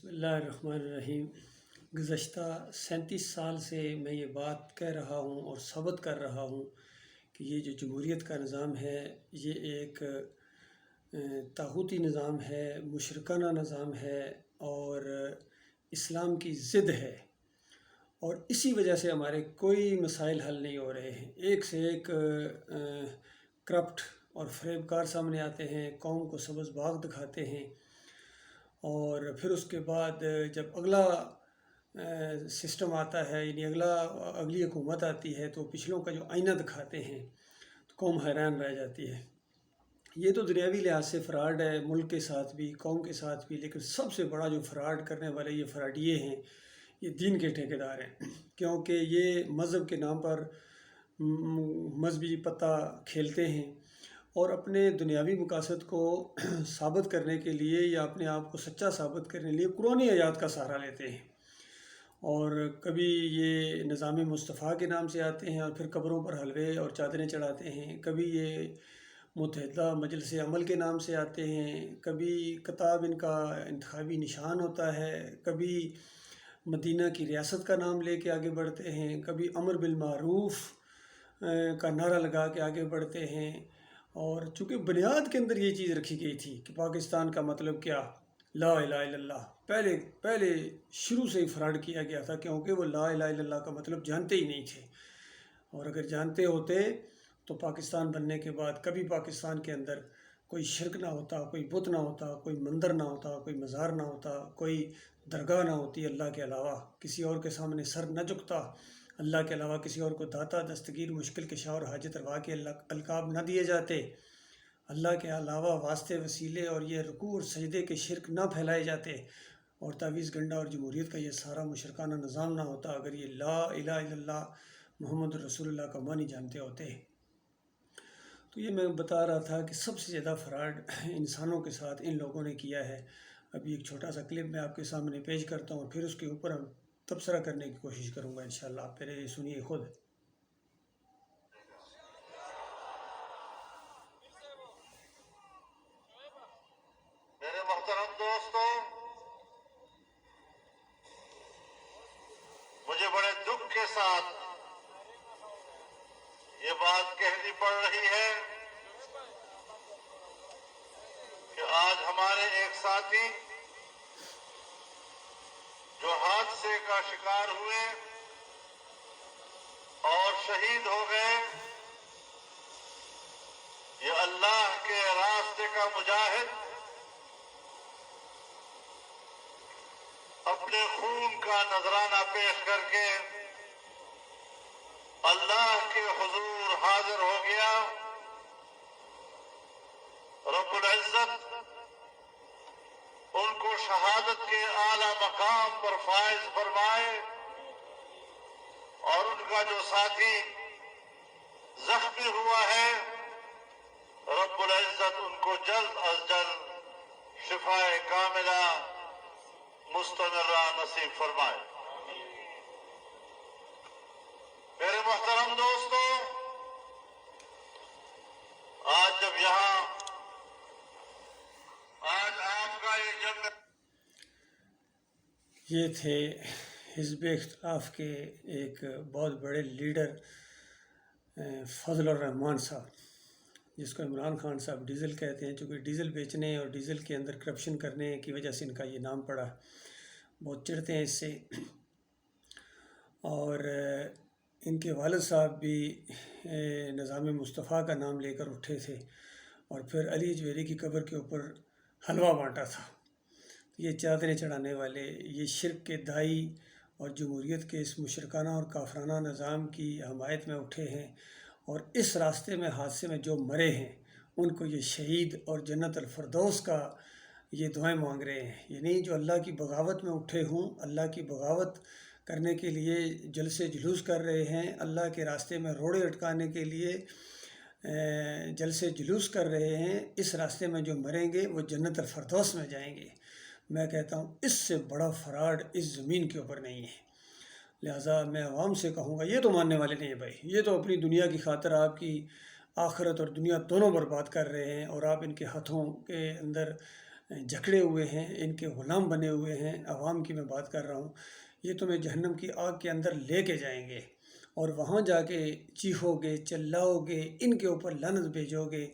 بسم اللہ الرحمن الرحیم۔ گزشتہ 37 سال سے میں یہ بات کہہ رہا ہوں اور ثابت کر رہا ہوں کہ یہ جو جمہوریت کا نظام ہے یہ ایک طاغوتی نظام ہے، مشرکانہ نظام ہے اور اسلام کی ضد ہے، اور اسی وجہ سے ہمارے کوئی مسائل حل نہیں ہو رہے ہیں۔ ایک سے ایک کرپٹ اور فریب کار سامنے آتے ہیں، قوم کو سبز باغ دکھاتے ہیں، اور پھر اس کے بعد جب اگلا سسٹم آتا ہے، یعنی اگلی حکومت آتی ہے تو پچھلوں کا جو آئینہ دکھاتے ہیں تو قوم حیران رہ جاتی ہے۔ یہ تو دنیاوی لحاظ سے فراڈ ہے، ملک کے ساتھ بھی، قوم کے ساتھ بھی، لیکن سب سے بڑا جو فراڈ کرنے والے یہ فراڈیے ہیں، یہ دین کے ٹھیکیدار ہیں، کیونکہ یہ مذہب کے نام پر مذہبی پتہ کھیلتے ہیں اور اپنے دنیاوی مقاصد کو ثابت کرنے کے لیے یا اپنے آپ کو سچا ثابت کرنے کے لیے قرآنی آیات کا سہارا لیتے ہیں، اور کبھی یہ نظام مصطفیٰ کے نام سے آتے ہیں اور پھر قبروں پر حلوے اور چادریں چڑھاتے ہیں، کبھی یہ متحدہ مجلس عمل کے نام سے آتے ہیں، کبھی کتاب ان کا انتخابی نشان ہوتا ہے، کبھی مدینہ کی ریاست کا نام لے کے آگے بڑھتے ہیں، کبھی امر بالمعروف کا نعرہ لگا کے آگے بڑھتے ہیں۔ اور چونکہ بنیاد کے اندر یہ چیز رکھی گئی تھی کہ پاکستان کا مطلب کیا، لا الہ الا اللہ، پہلے شروع سے ہی فراڈ کیا گیا تھا، کیونکہ وہ لا الہ الا اللہ کا مطلب جانتے ہی نہیں تھے، اور اگر جانتے ہوتے تو پاکستان بننے کے بعد کبھی پاکستان کے اندر کوئی شرک نہ ہوتا، کوئی بت نہ ہوتا، کوئی مندر نہ ہوتا، کوئی مزار نہ ہوتا، کوئی درگاہ نہ ہوتی اللہ کے علاوہ، کسی اور کے سامنے سر نہ جھکتا، اللہ کے علاوہ کسی اور کو داتا، دستگیر، مشکل کشا اور حاجت روا کے القاب نہ دیے جاتے، اللہ کے علاوہ واسطے، وسیلے اور یہ رکوع اور سجدے کے شرک نہ پھیلائے جاتے، اور تعویذ گنڈا اور جمہوریت کا یہ سارا مشرکانہ نظام نہ ہوتا اگر یہ لا الہ الا اللہ محمد رسول اللہ کا معنی جانتے ہوتے۔ تو یہ میں بتا رہا تھا کہ سب سے زیادہ فراڈ انسانوں کے ساتھ ان لوگوں نے کیا ہے۔ ابھی ایک چھوٹا سا کلپ میں آپ کے سامنے پیش کرتا ہوں، پھر اس کے اوپر ہم تبصرہ کرنے کی کوشش کروں گا انشاءاللہ، آپ پہلے سنیے خود۔ میرے محترم دوستوں، مجھے بڑے دکھ کے ساتھ یہ بات کہنی پڑ رہی ہے کہ آج ہمارے ایک ساتھی جو حادثے کا شکار ہوئے اور شہید ہو گئے، یہ اللہ کے راستے کا مجاہد اپنے خون کا نذرانہ پیش کر کے اللہ کے حضور حاضر ہو گیا۔ رب العزت ان کو شہادت کے اعلیٰ مقام پر فائز فرمائے، اور ان کا جو ساتھی زخمی ہوا ہے رب العزت ان کو جلد از جلد شفائے کاملہ مستمرہ نصیب فرمائے۔ میرے محترم دوستوں، آج آپ کا یہ جنگ، یہ تھے حزب اختلاف کے ایک بہت بڑے لیڈر فضل الرحمان صاحب، جس کو عمران خان صاحب ڈیزل کہتے ہیں، چونکہ ڈیزل بیچنے اور ڈیزل کے اندر کرپشن کرنے کی وجہ سے ان کا یہ نام پڑا، بہت چڑھتے ہیں اس سے۔ اور ان کے والد صاحب بھی نظام مصطفیٰ کا نام لے کر اٹھے تھے، اور پھر علی اجویری کی قبر کے اوپر حلوہ بانٹا تھا۔ یہ چادریں چڑھانے والے، یہ شرک کے دائی اور جمہوریت کے اس مشرکانہ اور کافرانہ نظام کی حمایت میں اٹھے ہیں، اور اس راستے میں حادثے میں جو مرے ہیں ان کو یہ شہید اور جنت الفردوس کا یہ دعائیں مانگ رہے ہیں، یعنی جو اللہ کی بغاوت میں اٹھے ہوں، اللہ کی بغاوت کرنے کے لیے جلسے جلوس کر رہے ہیں، اللہ کے راستے میں روڑے اٹکانے کے لیے جلسے جلوس کر رہے ہیں، اس راستے میں جو مریں گے وہ جنت الفردوس میں جائیں گے۔ میں کہتا ہوں اس سے بڑا فراڈ اس زمین کے اوپر نہیں ہے، لہٰذا میں عوام سے کہوں گا، یہ تو ماننے والے نہیں ہیں بھائی، یہ تو اپنی دنیا کی خاطر آپ کی آخرت اور دنیا دونوں برباد کر رہے ہیں، اور آپ ان کے ہاتھوں کے اندر جکڑے ہوئے ہیں، ان کے غلام بنے ہوئے ہیں، عوام کی میں بات کر رہا ہوں، یہ تمہیں جہنم کی آگ کے اندر لے کے جائیں گے اور وہاں جا کے چیخو گے، چلاؤ گے، ان کے اوپر لعنت بھیجو گے۔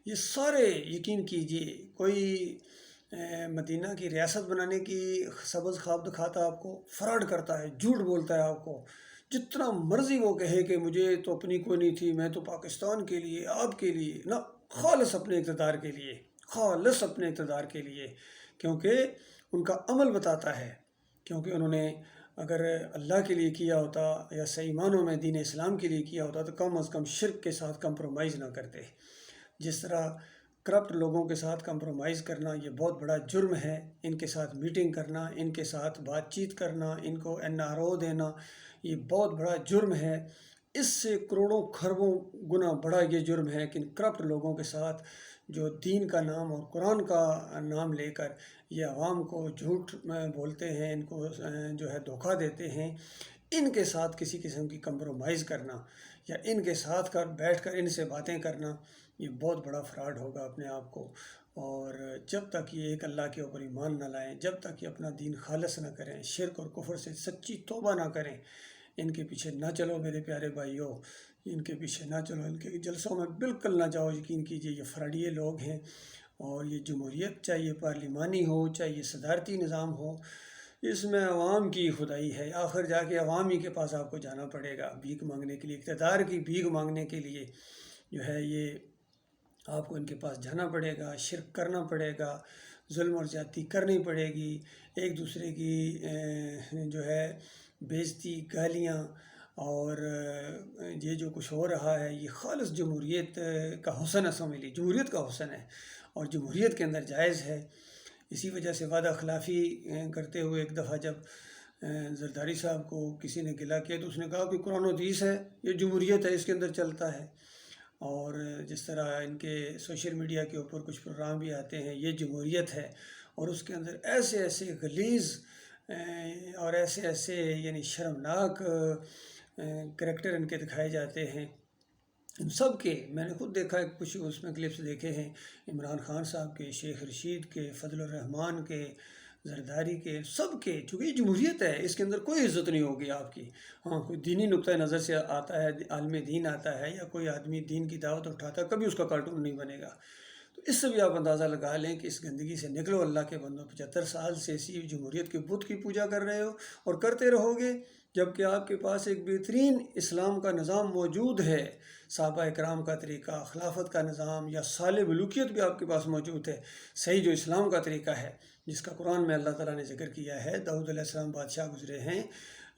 یہ سارے یقین کیجئے کوئی مدینہ کی ریاست بنانے کی سبز خواب دکھاتا ہے آپ کو، فراڈ کرتا ہے، جھوٹ بولتا ہے آپ کو، جتنا مرضی وہ کہے کہ مجھے تو اپنی کوئی نہیں تھی، میں تو پاکستان کے لیے، آپ کے لیے نہ، خالص اپنے اقتدار کے لیے، خالص اپنے اقتدار کے لیے، کیونکہ ان کا عمل بتاتا ہے، کیونکہ انہوں نے اگر اللہ کے لیے کیا ہوتا یا صحیح معنوں میں دین اسلام کے لیے کیا ہوتا تو کم از کم شرک کے ساتھ کمپرومائز نہ کرتے۔ جس طرح کرپٹ لوگوں کے ساتھ کمپرومائز کرنا یہ بہت بڑا جرم ہے، ان کے ساتھ میٹنگ کرنا، ان کے ساتھ بات چیت کرنا، ان کو NRO دینا، یہ بہت بڑا جرم ہے۔ اس سے کروڑوں خربوں گنا بڑا یہ جرم ہے کہ ان کرپٹ لوگوں کے ساتھ جو دین کا نام اور قرآن کا نام لے کر یہ عوام کو جھوٹ بولتے ہیں، ان کو جو ہے دھوکہ دیتے ہیں، ان کے ساتھ کسی قسم کی کمپرومائز کرنا یا ان کے ساتھ بیٹھ کر ان سے باتیں کرنا یہ بہت بڑا فراڈ ہوگا اپنے آپ کو۔ اور جب تک یہ ایک اللہ کے اوپر ایمان نہ لائیں، جب تک یہ اپنا دین خالص نہ کریں، شرک اور کفر سے سچی توبہ نہ کریں، ان کے پیچھے نہ چلو میرے پیارے بھائیوں، ان کے پیچھے نہ چلو، ان کے جلسوں میں بالکل نہ جاؤ۔ یقین کیجئے یہ فراڈیے لوگ ہیں، اور یہ جمہوریت چاہے یہ پارلیمانی ہو، چاہے یہ صدارتی نظام ہو، اس میں عوام کی خدائی ہے۔ آخر جا کے عوام ہی کے پاس آپ کو جانا پڑے گا بھیک مانگنے کے لیے، اقتدار کی بھیک مانگنے کے لیے جو ہے یہ آپ کو ان کے پاس جانا پڑے گا، شرک کرنا پڑے گا، ظلم اور زیادتی کرنی پڑے گی، ایک دوسرے کی جو ہے بےعزتی، گالیاں، اور یہ جو کچھ ہو رہا ہے یہ خالص جمہوریت کا حسن ہے، سمجھ لی جمہوریت کا حسن ہے اور جمہوریت کے اندر جائز ہے۔ اسی وجہ سے وعدہ خلافی کرتے ہوئے ایک دفعہ جب زرداری صاحب کو کسی نے گلا کیا تو اس نے کہا کہ قرآن و حدیث ہے، یہ جمہوریت ہے، اس کے اندر چلتا ہے۔ اور جس طرح ان کے سوشل میڈیا کے اوپر کچھ پروگرام بھی آتے ہیں، یہ جمہوریت ہے، اور اس کے اندر ایسے ایسے غلیظ اور ایسے ایسے یعنی شرمناک کریکٹر ان کے دکھائے جاتے ہیں۔ ان سب کے میں نے خود دیکھا ہے، کچھ اس میں کلپس دیکھے ہیں، عمران خان صاحب کے، شیخ رشید کے، فضل الرحمان کے، زرداری کے، سب کے، چونکہ یہ جمہوریت ہے، اس کے اندر کوئی عزت نہیں ہوگی آپ کی۔ ہاں کوئی دینی نقطہ نظر سے آتا ہے، عالم دین آتا ہے یا کوئی آدمی دین کی دعوت اٹھاتا ہے، کبھی اس کا کارٹون نہیں بنے گا۔ تو اس سے بھی آپ اندازہ لگا لیں کہ اس گندگی سے نکلو اللہ کے بندوں۔ 75 سال سے اسی جمہوریت کے بت کی پوجا کر رہے ہو اور کرتے رہو گے، جبکہ آپ کے پاس ایک بہترین اسلام کا نظام موجود ہے، صحابہ اکرام کا طریقہ، خلافت کا نظام، یا صالح ملوکیت بھی آپ کے پاس موجود ہے، صحیح جو اسلام کا طریقہ ہے، جس کا قرآن میں اللہ تعالیٰ نے ذکر کیا ہے۔ داؤد علیہ السلام بادشاہ گزرے ہیں،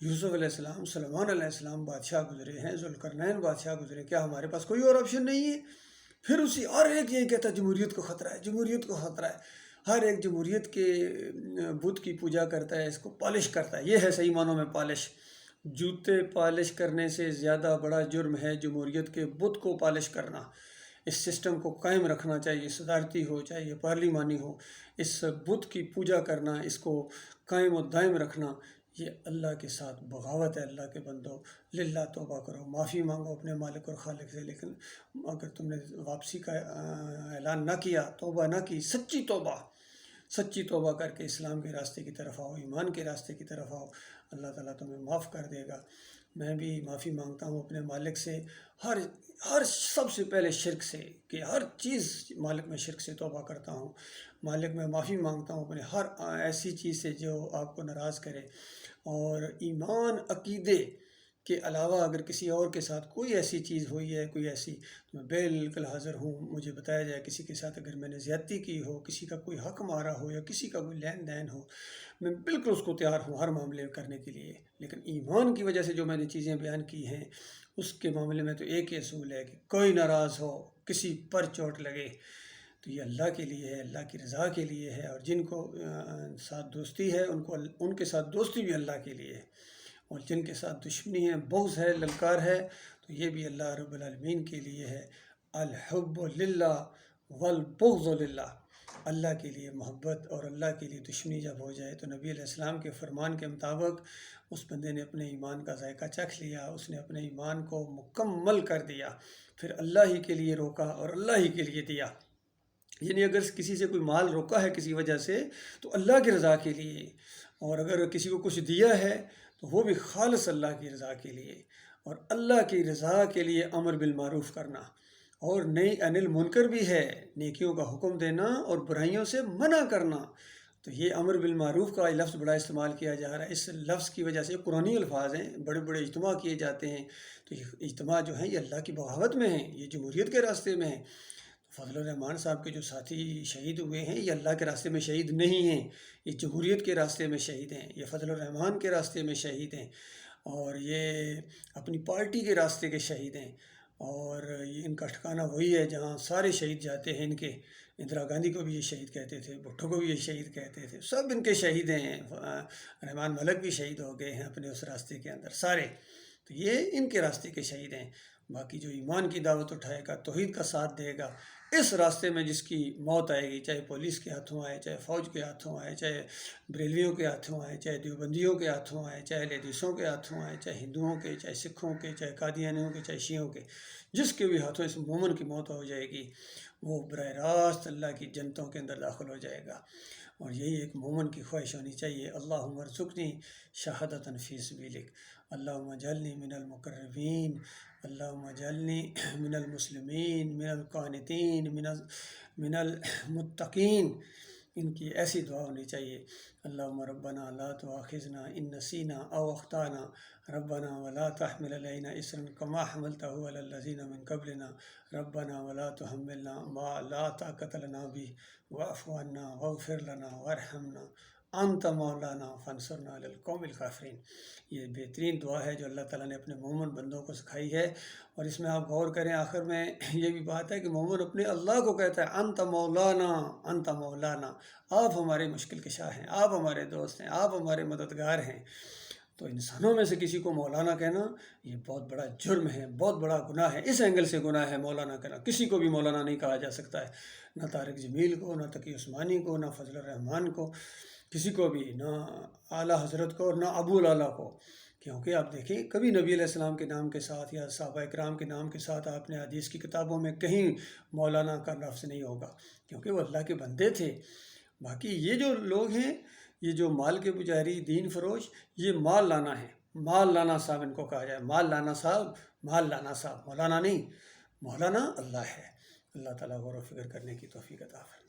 یوسف علیہ السلام، سلیمان علیہ السلام بادشاہ گزرے ہیں، ذوالقرنین بادشاہ گزرے، کیا ہمارے پاس کوئی اور آپشن نہیں ہے؟ پھر اسی اور ایک یہی کہتا ہے جمہوریت کو خطرہ ہے، جمہوریت کو خطرہ ہے، ہر ایک جمہوریت کے بت کی پوجا کرتا ہے، اس کو پالش کرتا ہے۔ یہ ہے صحیح معنوں میں پالش۔ جوتے پالش کرنے سے زیادہ بڑا جرم ہے جمہوریت کے بت کو پالش کرنا۔ اس سسٹم کو قائم رکھنا، چاہے یہ صدارتی ہو، چاہے یہ پارلیمانی ہو، اس بت کی پوجا کرنا، اس کو قائم و دائم رکھنا، یہ اللہ کے ساتھ بغاوت ہے۔ اللہ کے بندو، للہ توبہ کرو، معافی مانگو اپنے مالک اور خالق سے۔ لیکن اگر تم نے واپسی کا اعلان نہ کیا، توبہ نہ کی، سچی توبہ کر کے اسلام کے راستے کی طرف آؤ، ایمان کے راستے کی طرف آؤ، اللہ تعالیٰ تمہیں معاف کر دے گا۔ میں بھی معافی مانگتا ہوں اپنے مالک سے، ہر سب سے پہلے شرک سے، کہ ہر چیز مالک میں شرک سے توبہ کرتا ہوں۔ مالک میں معافی مانگتا ہوں اپنے ہر ایسی چیز سے جو آپ کو ناراض کرے، اور ایمان عقیدے کے علاوہ اگر کسی اور کے ساتھ کوئی ایسی چیز ہوئی ہے، کوئی ایسی، تو میں بالکل حاضر ہوں، مجھے بتایا جائے کسی کے ساتھ اگر میں نے زیادتی کی ہو، کسی کا کوئی حق مارا ہو یا کسی کا کوئی لین دین ہو، میں بالکل اس کو تیار ہوں ہر معاملے کرنے کے لیے۔ لیکن ایمان کی وجہ سے جو میں نے چیزیں بیان کی ہیں، اس کے معاملے میں تو ایک ہی اصول ہے کہ کوئی ناراض ہو، کسی پر چوٹ لگے تو یہ اللہ کے لیے ہے، اللہ کی رضا کے لیے ہے، اور جن کو ساتھ دوستی ہے ان کے ساتھ دوستی بھی اللہ کے لیے ہے، اور جن کے ساتھ دشمنی ہے، بغض ہے، للکار ہے، تو یہ بھی اللہ رب العالمین کے لیے ہے۔ الحب للہ والبغض للہ، اللہ کے لیے محبت اور اللہ کے لیے دشمنی جب ہو جائے تو نبی علیہ السلام کے فرمان کے مطابق اس بندے نے اپنے ایمان کا ذائقہ چکھ لیا، اس نے اپنے ایمان کو مکمل کر دیا، پھر اللہ ہی کے لیے روکا اور اللہ ہی کے لیے دیا۔ یعنی اگر کسی سے کوئی مال روکا ہے کسی وجہ سے تو اللہ کی رضا کے لیے، اور اگر کسی کو کچھ دیا ہے تو وہ بھی خالص اللہ کی رضا کے لیے، اور اللہ کی رضا کے لیے امر بالمعروف کرنا، اور نئی عن المنکر بھی ہے، نیکیوں کا حکم دینا اور برائیوں سے منع کرنا۔ تو یہ امر بالمعروف کا لفظ بڑا استعمال کیا جا رہا ہے، اس لفظ کی وجہ سے قرآنی الفاظ ہیں، بڑے بڑے اجتماع کیے جاتے ہیں، تو یہ اجتماع جو ہیں یہ اللہ کی بغاوت میں ہیں، یہ جمہوریت کے راستے میں ہیں۔ فضل الرحمان صاحب کے جو ساتھی شہید ہوئے ہیں یہ اللہ کے راستے میں شہید نہیں ہیں، یہ جمہوریت کے راستے میں شہید ہیں، یہ فضل الرحمان کے راستے میں شہید ہیں، اور یہ اپنی پارٹی کے راستے کے شہید ہیں، اور یہ ان کا ٹھکانہ وہی ہے جہاں سارے شہید جاتے ہیں ان کے۔ اندرا گاندھی کو بھی یہ شہید کہتے تھے، بھٹو کو بھی یہ شہید کہتے تھے، سب ان کے شہید ہیں، رحمان ملک بھی شہید ہو گئے ہیں اپنے اس راستے کے اندر سارے، تو یہ ان کے راستے کے شہید ہیں۔ باقی جو ایمان کی دعوت اٹھائے گا، توحید کا ساتھ دے گا، اس راستے میں جس کی موت آئے گی، چاہے پولیس کے ہاتھوں آئے، چاہے فوج کے ہاتھوں آئے، چاہے بریلویوں کے ہاتھوں آئے، چاہے دیوبندیوں کے ہاتھوں آئے، چاہے لیڈیسوں کے ہاتھوں آئے، چاہے ہندوؤں کے، چاہے سکھوں کے، چاہے قادیانیوں کے، چاہے شیعوں کے، جس کے بھی ہاتھوں اس مومن کی موت ہو جائے گی وہ براہ راست اللہ کی جنتوں کے اندر داخل ہو جائے گا۔ اور یہی ایک مومن کی خواہش ہونی چاہیے۔ اللہم ارزقنی شہادۃ فی سبیلک، اللہم اجعلنی من المقربین، اللہم اجعلنی من المسلمین، من القانتین، من المتقین، ان کی ایسی دعا ہونی چاہیے۔ اللہم ربنا لا تؤاخذنا ان نسینا او اخطانا، ربنا ولا تحمل علینا اصرا کما حملتہ علی الذین من قبلنا، ربنا ولا تحملنا ما لا طاقت لنا به واعف عنا واغفر لنا وارحمنا انت مولانا فانصرنا علی القوم الکافرین۔ یہ بہترین دعا ہے جو اللہ تعالیٰ نے اپنے مومن بندوں کو سکھائی ہے، اور اس میں آپ غور کریں آخر میں یہ بھی بات ہے کہ مومن اپنے اللہ کو کہتا ہے انت مولانا، انت مولانا، آپ ہمارے مشکل کشا ہیں، آپ ہمارے دوست ہیں، آپ ہمارے مددگار ہیں۔ تو انسانوں میں سے کسی کو مولانا کہنا یہ بہت بڑا جرم ہے، بہت بڑا گناہ ہے، اس اینگل سے گناہ ہے مولانا کہنا۔ کسی کو بھی مولانا نہیں کہا جا سکتا ہے، نہ طارق جمیل کو، نہ تقی عثمانی کو، نہ فضل الرحمان کو، کسی کو بھی، نہ اعلیٰ حضرت کو، نہ ابو الاعلیٰ کو، کیونکہ آپ دیکھیں کبھی نبی علیہ السلام کے نام کے ساتھ یا صحابہ اکرام کے نام کے ساتھ آپ نے حدیث کی کتابوں میں کہیں مولانا کا لفظ نہیں ہوگا، کیونکہ وہ اللہ کے بندے تھے۔ باقی یہ جو لوگ ہیں، یہ جو مال کے پجاری، دین فروش، یہ مال لانا ہے، مال لانا صاحب ان کو کہا جائے، مال لانا صاحب، مال لانا صاحب، مولانا نہیں، مولانا اللہ ہے۔ اللہ تعالیٰ غور و فکر کرنے کی توفیق عطا فرمائے۔